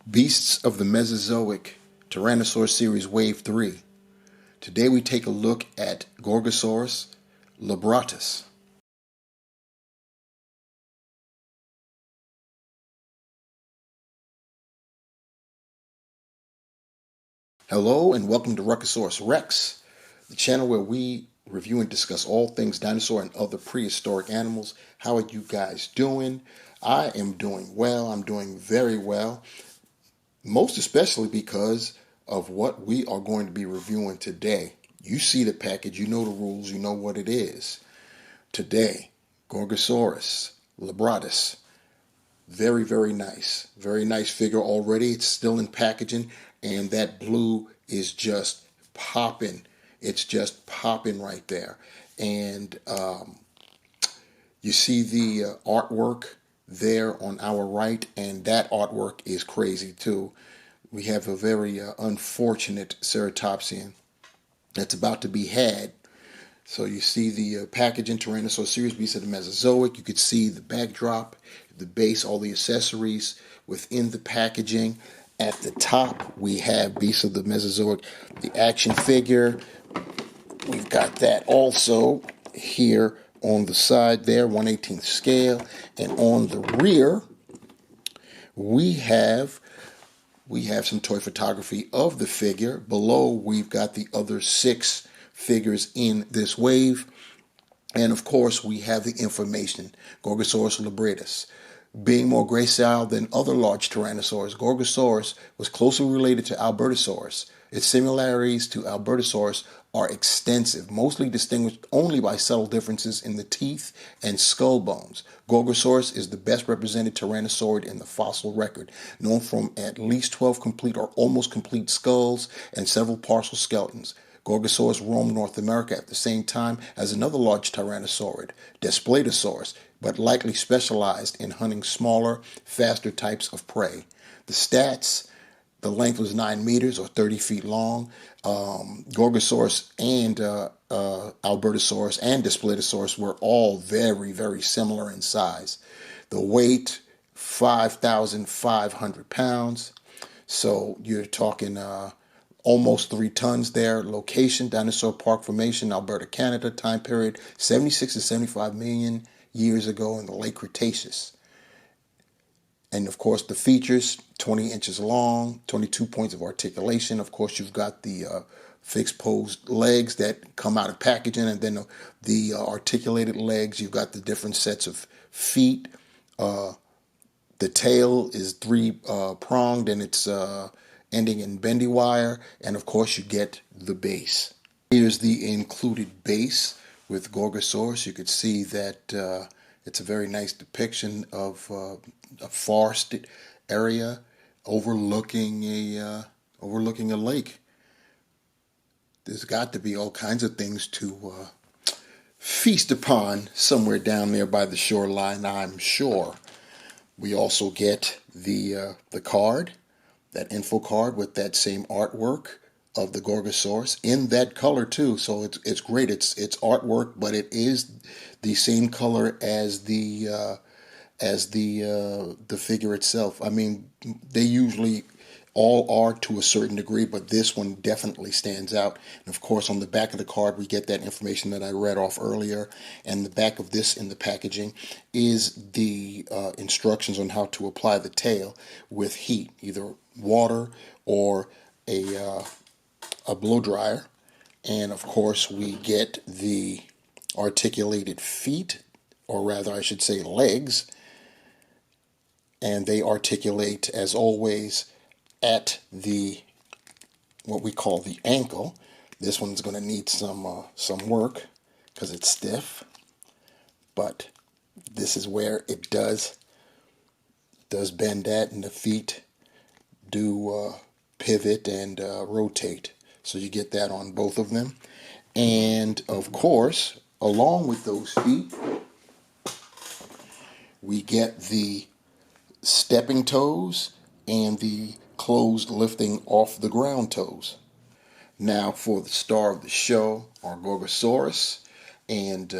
Beasts of the Mesozoic, Tyrannosaur Series Wave 3. Today we take a look at Gorgosaurus labratus. Hello and welcome to Ruckosaurus Rex, the channel where we review and discuss all things dinosaur and other prehistoric animals. How are you guys doing? I am doing well. I'm doing very well. Most especially because of what we are going to be reviewing today. You see the package, you know the rules, you know what it is. Today, Gorgosaurus labratus. Very, very nice. Very nice figure already. It's still in packaging, and that blue is just popping. It's just popping right there. And you see the artwork there on our right, and that artwork is crazy too. We have a very unfortunate ceratopsian that's about to be had. So you see the packaging, Tyrannosaur Series, Beasts of the Mesozoic. You could see the backdrop, the base, all the accessories within the packaging. At the top, we have Beasts of the Mesozoic, the action figure. We've got that also here on the side there, 1/18 scale. And on the rear, we have some toy photography of the figure. Below, we've got the other 6 figures in this wave. And of course, we have the information. Gorgosaurus labratus. Being more gracile than other large tyrannosaurs, Gorgosaurus was closely related to Albertosaurus. Its similarities to Albertosaurus are extensive, mostly distinguished only by subtle differences in the teeth and skull bones. Gorgosaurus is the best represented tyrannosaurid in the fossil record, known from at least 12 complete or almost complete skulls and several partial skeletons. Gorgosaurus roamed North America at the same time as another large tyrannosaurid, Daspletosaurus, but likely specialized in hunting smaller, faster types of prey. The stats: the length was 9 meters or 30 feet long. Gorgosaurus and Albertosaurus and Daspletosaurus were all very, very similar in size. The weight, 5,500 pounds. So you're talking almost 3 tons there. Location: Dinosaur Park Formation, Alberta, Canada. Time period: 76 to 75 million years ago in the late Cretaceous. And of course, the features: 20 inches long, 22 points of articulation. Of course, you've got the fixed posed legs that come out of packaging, and then the articulated legs. You've got the different sets of feet. The tail is 3 pronged, and it's ending in bendy wire. And of course, you get the base. Here's the included base with Gorgosaurus. You could see that it's a very nice depiction of a forested area overlooking a lake. There's got to be all kinds of things to feast upon somewhere down there by the shoreline, I'm sure. We also get the card, that info card with that same artwork of the Gorgosaurus in that color too. So it's great. It's artwork, but it is the same color as the figure itself. I mean, they usually all are to a certain degree, but this one definitely stands out. And of course, on the back of the card, we get that information that I read off earlier. And the back of this in the packaging is the instructions on how to apply the tail with heat, either water or a blow dryer. And of course, we get the articulated feet, or rather, I should say legs. And they articulate, as always, at the what we call the ankle. This one's going to need some work because it's stiff, but this is where it does bend at, and the feet do pivot and rotate. So you get that on both of them. And of course, along with those feet, we get the stepping toes and the closed lifting off the ground toes. Now for the star of the show, our Gorgosaurus. And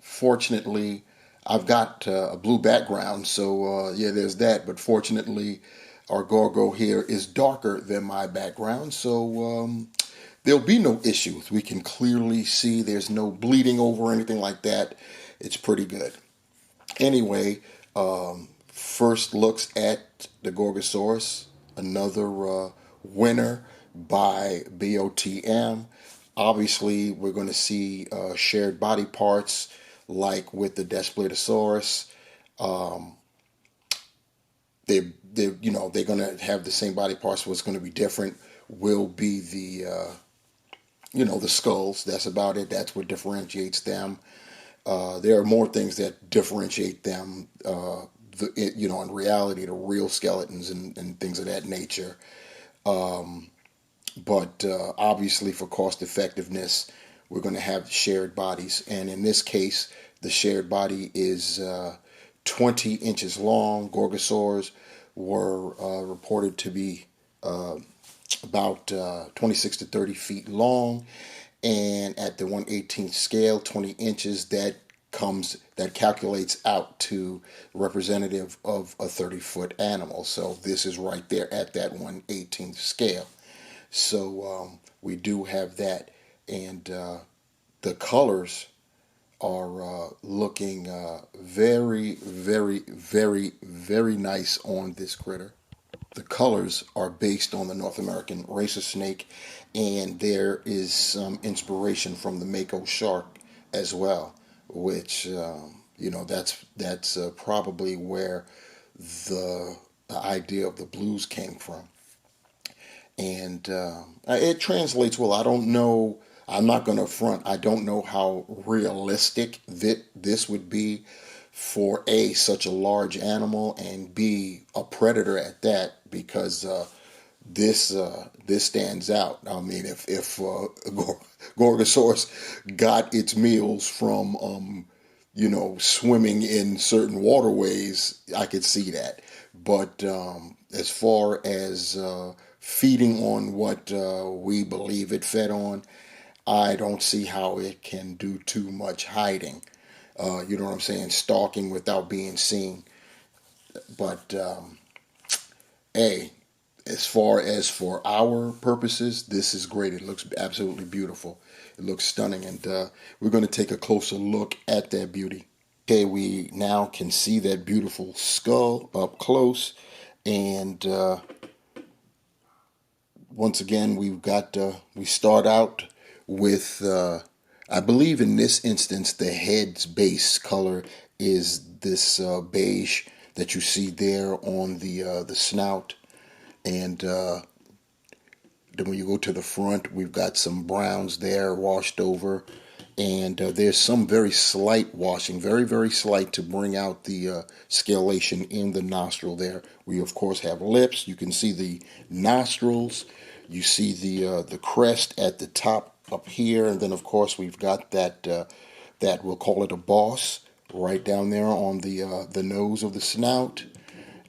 fortunately, I've got a blue background, so yeah, there's that. But fortunately, our Gorgo here is darker than my background, so there'll be no issues. We can clearly see there's no bleeding over or anything like that. It's pretty good. Anyway, first looks at the Gorgosaurus, another winner by BOTM. Obviously, we're going to see shared body parts like with the Daspletosaurus. They're going to have the same body parts. What's going to be different will be the skulls. That's about it. That's what differentiates them. There are more things that differentiate them. In reality, the real skeletons and things of that nature. But obviously, for cost effectiveness, we're going to have shared bodies. And in this case, the shared body is 20 inches long. Gorgosaurs were reported to be about 26 to 30 feet long. And at the 1/18th scale, 20 inches, that calculates out to representative of a 30-foot animal. So this is right there at that 1/18th scale. So we do have that, and the colors are looking very, very, very, very nice on this critter. The colors are based on the North American racer snake, and there is some inspiration from the mako shark as well, which that's probably where the idea of the blues came from. And it translates well. I don't know. I'm not going to front. I don't know how realistic this would be for A, such a large animal, and B, a predator at that, because this stands out. I mean, if Gorgosaurus got its meals from swimming in certain waterways, I could see that. But as far as feeding on what we believe it fed on, I don't see how it can do too much hiding. You know what I'm saying? Stalking without being seen. But as far as for our purposes, this is great. It looks absolutely beautiful. It looks stunning, and we're going to take a closer look at that beauty. Okay, we now can see that beautiful skull up close, and once again, we start out with, I believe in this instance, the head's base color is this beige that you see there on the snout. And then when you go to the front, we've got some browns there washed over. And there's some very slight washing, very, very slight, to bring out the scalation in the nostril there. We, of course, have lips. You can see the nostrils. You see the crest at the top up here. And then, of course, we've got that we'll call it a boss right down there on the nose of the snout.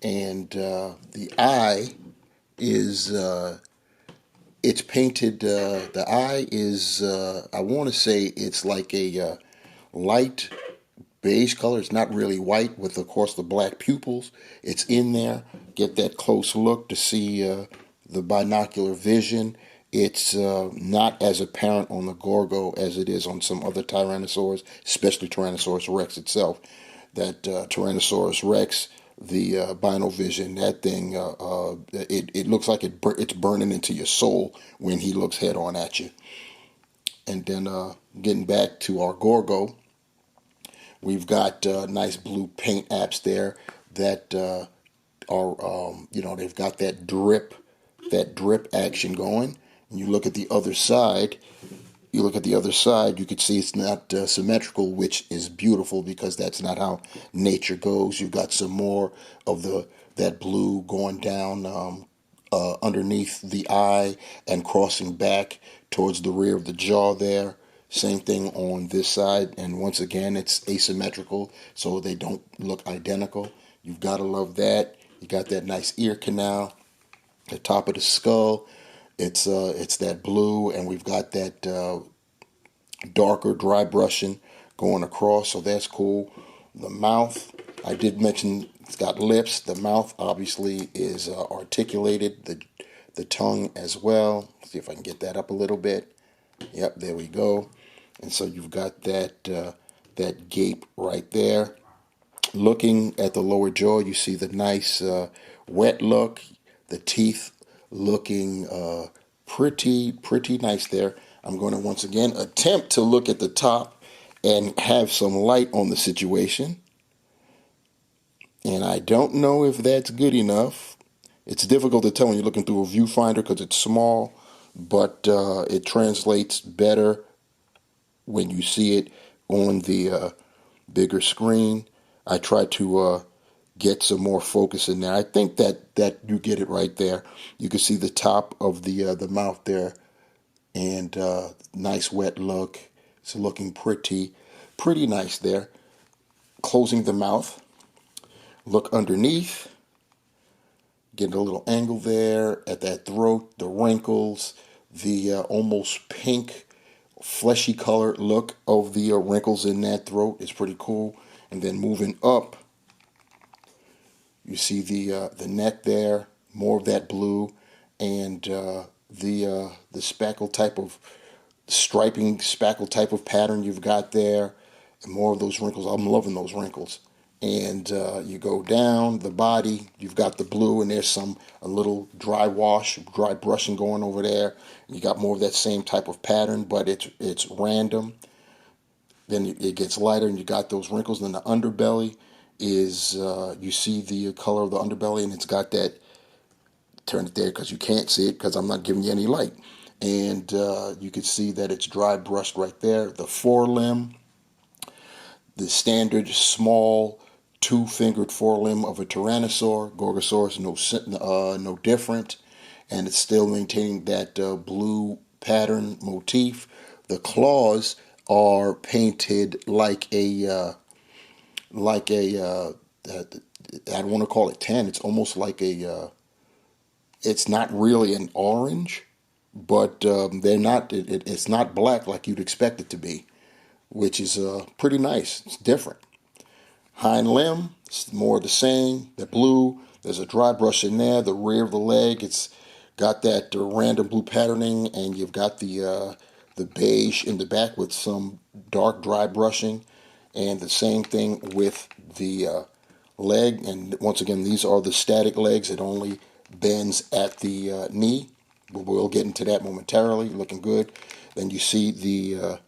And the eye is... it's painted, the eye is, I want to say it's like a light beige color. It's not really white with, of course, the black pupils. It's in there. Get that close look to see the binocular vision. It's not as apparent on the Gorgo as it is on some other Tyrannosaurs, especially Tyrannosaurus Rex itself. That Tyrannosaurus Rex, the bino vision, that thing, it looks like it's burning into your soul when he looks head on at you. And then getting back to our Gorgo, we've got nice blue paint apps there that are, they've got that drip action going. And you look at the other side, you could see it's not symmetrical, which is beautiful because that's not how nature goes. You've got some more of that blue going down underneath the eye and crossing back towards the rear of the jaw there. Same thing on this side, and once again, it's asymmetrical, so they don't look identical. You've got to love that. You got that nice ear canal, the top of the skull. It's that blue, and we've got that darker dry brushing going across, so that's cool. The mouth, I did mention It's got lips. The mouth obviously is articulated. The tongue as well. See if I can get that up a little bit. Yep, there we go. And so you've got that gape right there. Looking at the lower jaw, you see the nice wet look. The teeth looking pretty nice there. I'm going to once again attempt to look at the top and have some light on the situation. And I don't know if that's good enough. It's difficult to tell when you're looking through a viewfinder because it's small, but it translates better when you see it on the bigger screen. I try to get some more focus in there. I think that you get it right there. You can see the top of the mouth there, and nice wet look. It's looking pretty nice there. Closing the mouth. Look underneath. Get a little angle there at that throat, the wrinkles, the almost pink, fleshy color look of the wrinkles in that throat is pretty cool. And then moving up, you see the neck there, more of that blue, and the spackle type of striping, spackle type of pattern you've got there, and more of those wrinkles. I'm loving those wrinkles. And you go down the body, you've got the blue, and there's a little dry brushing going over there. You got more of that same type of pattern, but it's random. Then it gets lighter, and you got those wrinkles. And then the underbelly is, you see the color of the underbelly, and it's got that, turn it there because you can't see it because I'm not giving you any light. And you can see that it's dry brushed right there. The forelimb, the standard small two-fingered forelimb of a Tyrannosaur. Gorgosaurus, no different. And it's still maintaining that blue pattern motif. The claws are painted like a I don't want to call it tan. It's almost like it's not really an orange, but they're not. It's not black like you'd expect it to be, which is pretty nice. It's different. Hind limb, it's more of the same. The blue, there's a dry brush in there. The rear of the leg, it's got that random blue patterning, and you've got the beige in the back with some dark dry brushing, and the same thing with the leg. And once again, these are the static legs. It only bends at the knee, but we'll get into that momentarily. Looking good. Then you see the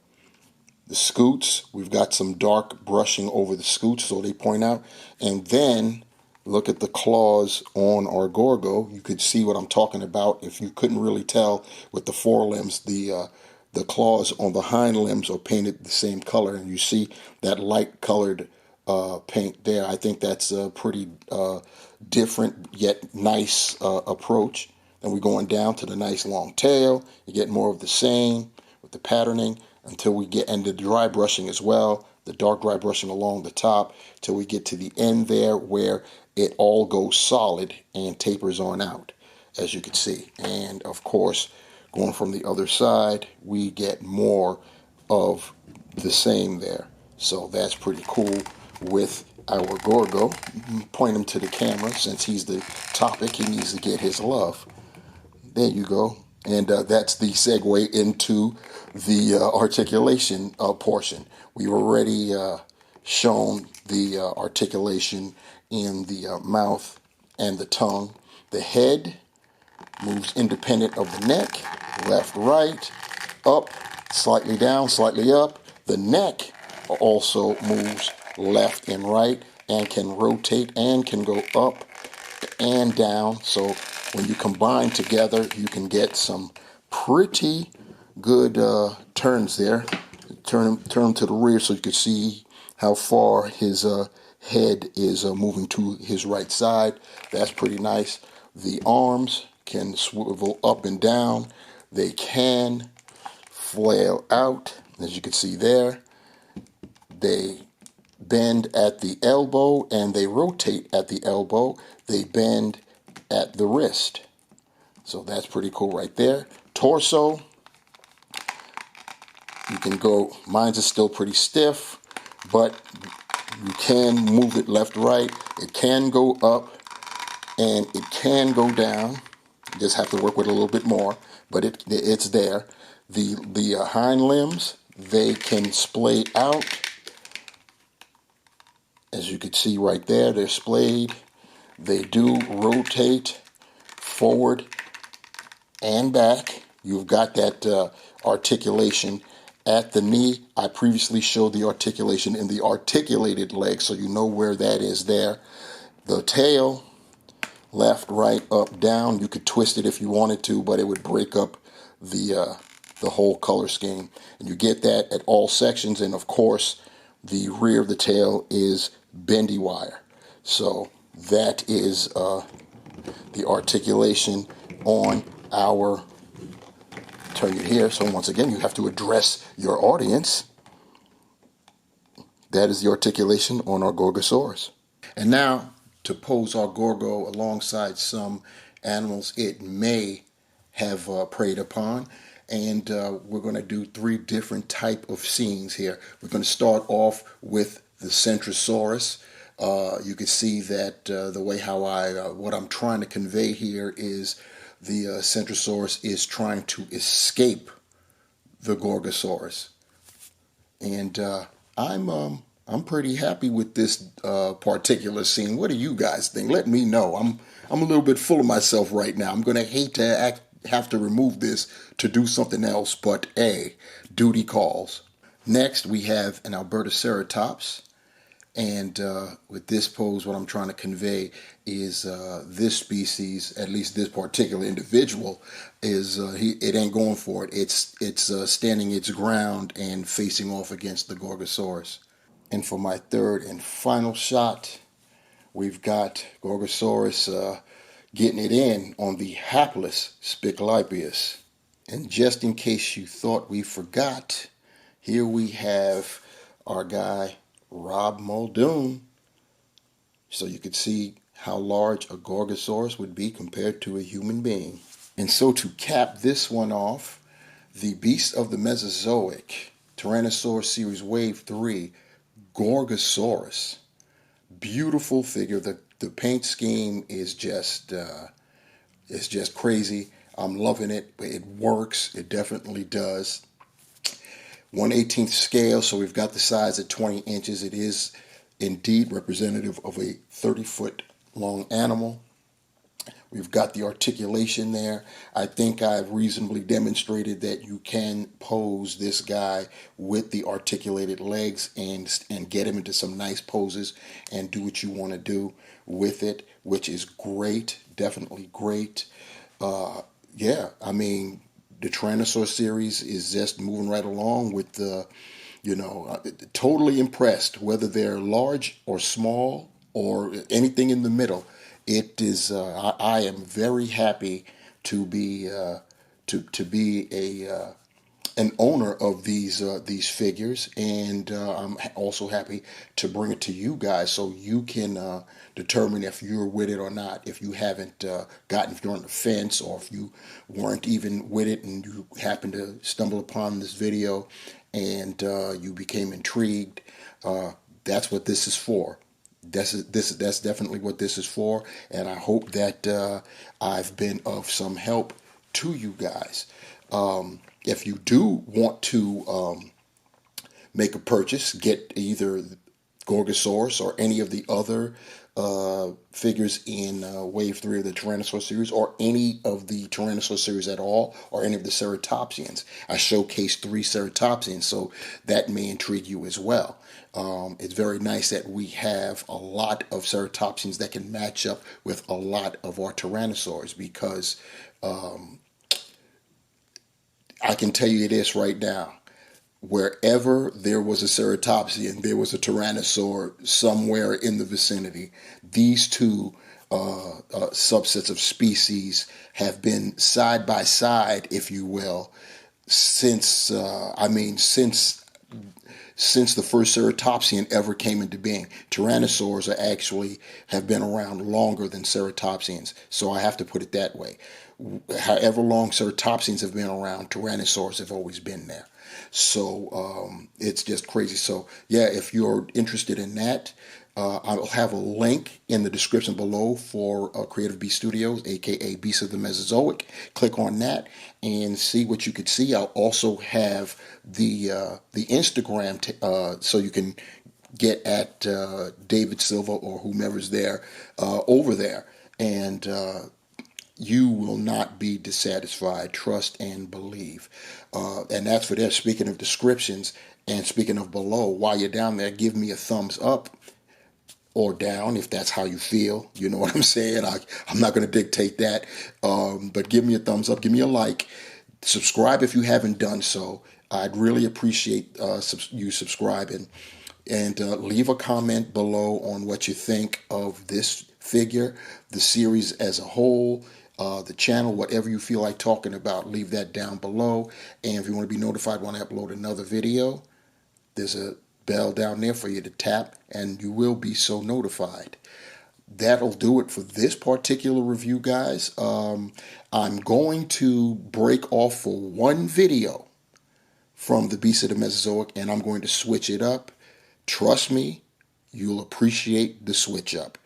scoots. We've got some dark brushing over the scoots, so they point out. And then look at the claws on our Gorgo. You could see what I'm talking about. If you couldn't really tell with the forelimbs, the claws on the hind limbs are painted the same color, and you see that light colored paint there. I think that's a pretty different yet nice approach. Then we're going down to the nice long tail. You get more of the same with the patterning until we get into the dry brushing as well, the dark dry brushing along the top, till we get to the end there where it all goes solid and tapers on out, as you can see. And of course, going from the other side, we get more of the same there. So that's pretty cool with our Gorgo. Point him to the camera since he's the topic. He needs to get his love. There you go. And that's the segue into the articulation portion. We've already shown the articulation in the mouth and the tongue. The head moves independent of the neck, left, right, up, slightly down, slightly up. The neck also moves left and right and can rotate and can go up and down. So when you combine together, you can get some pretty good turns there. Turn him to the rear so you can see how far his head is moving to his right side. That's pretty nice. The arms can swivel up and down. They can flail out, as you can see there. They bend at the elbow and they rotate at the elbow. They bend at the wrist. So that's pretty cool right there. Torso, you can go, mine's is still pretty stiff, but You can move it left, right. It can go up and it can go down. You just have to work with it a little bit more, but it's there. The hind limbs, they can splay out. As you can see right there, they're splayed. They do rotate forward and back. You've got that articulation at the knee. I previously showed the articulation in the articulated leg, so you know where that is there. The tail, left, right, up, down. You could twist it if you wanted to, but it would break up the whole color scheme. And you get that at all sections. And of course, the rear of the tail is bendy wire. So that is the articulation on our, turn it here. So once again, you have to address your audience. That is the articulation on our Gorgosaurus. And now, to pose our Gorgo alongside some animals it may have preyed upon. And we're going to do 3 different type of scenes here. We're going to start off with the Centrosaurus. You can see that the way how what I'm trying to convey here is the Centrosaurus is trying to escape the Gorgosaurus. And I'm pretty happy with this particular scene. What do you guys think? Let me know. I'm a little bit full of myself right now. I'm going to hate to have to remove this to do something else, but duty calls. Next, we have an Albertoceratops. And with this pose, what I'm trying to convey is this species, at least this particular individual, is it ain't going for it. It's standing its ground and facing off against the Gorgosaurus. And for my third and final shot, we've got Gorgosaurus getting it in on the hapless Spiclypius. And just in case you thought we forgot, here we have our guy, Rob Muldoon. So you could see how large a Gorgosaurus would be compared to a human being. And so to cap this one off, the beast of the Mesozoic, Tyrannosaur Series Wave 3, Gorgosaurus. Beautiful figure. The paint scheme is just crazy. I'm loving it. It works. It definitely does. 1/18 scale, so we've got the size at 20 inches. It is indeed representative of a 30-foot long animal. We've got the articulation there. I think I've reasonably demonstrated that you can pose this guy with the articulated legs and get him into some nice poses and do what you want to do with it, which is great, definitely great. Yeah, I mean, the Tyrannosaur series is just moving right along with the, totally impressed, whether they're large or small or anything in the middle. It is. I am very happy to be to be an owner of these figures, and I'm also happy to bring it to you guys so you can determine if you're with it or not. If you haven't gotten, if you're on the fence, or if you weren't even with it and you happen to stumble upon this video and you became intrigued, that's what this is for. That's definitely what this is for, and I hope that I've been of some help to you guys. If you do want to make a purchase, get either Gorgosaurus or any of the other figures in Wave 3 of the Tyrannosaur series, or any of the Tyrannosaur series at all, or any of the Ceratopsians. I showcased 3 Ceratopsians, so that may intrigue you as well. It's very nice that we have a lot of Ceratopsians that can match up with a lot of our Tyrannosaurs, because I can tell you this right now. Wherever there was a Ceratopsian, there was a Tyrannosaur somewhere in the vicinity. These two subsets of species have been side by side, if you will, since since the first ceratopsian ever came into being. Tyrannosaurs are actually have been around longer than ceratopsians, so I have to put it that way. However long ceratopsians have been around, tyrannosaurs have always been there. So it's just crazy. So yeah, if you're interested in that, I'll have a link in the description below for Creative Beast Studios, aka Beasts of the Mesozoic. Click on that and see what you could see. I'll also have the Instagram so you can get at David Silva or whomever's there over there, and you will not be dissatisfied. Trust and believe. And that's for that. Speaking of descriptions and speaking of below, while you're down there, give me a thumbs up or down if that's how you feel. You know what I'm saying? I'm not going to dictate that. But give me a thumbs up. Give me a like. Subscribe if you haven't done so. I'd really appreciate you subscribing. And leave a comment below on what you think of this figure, the series as a whole, the channel, whatever you feel like talking about, leave that down below. And if you want to be notified when I upload another video, there's a bell down there for you to tap, and you will be so notified. That'll do it for this particular review, guys. I'm going to break off for one video from the Beast of the Mesozoic, and I'm going to switch it up. Trust me, you'll appreciate the switch up.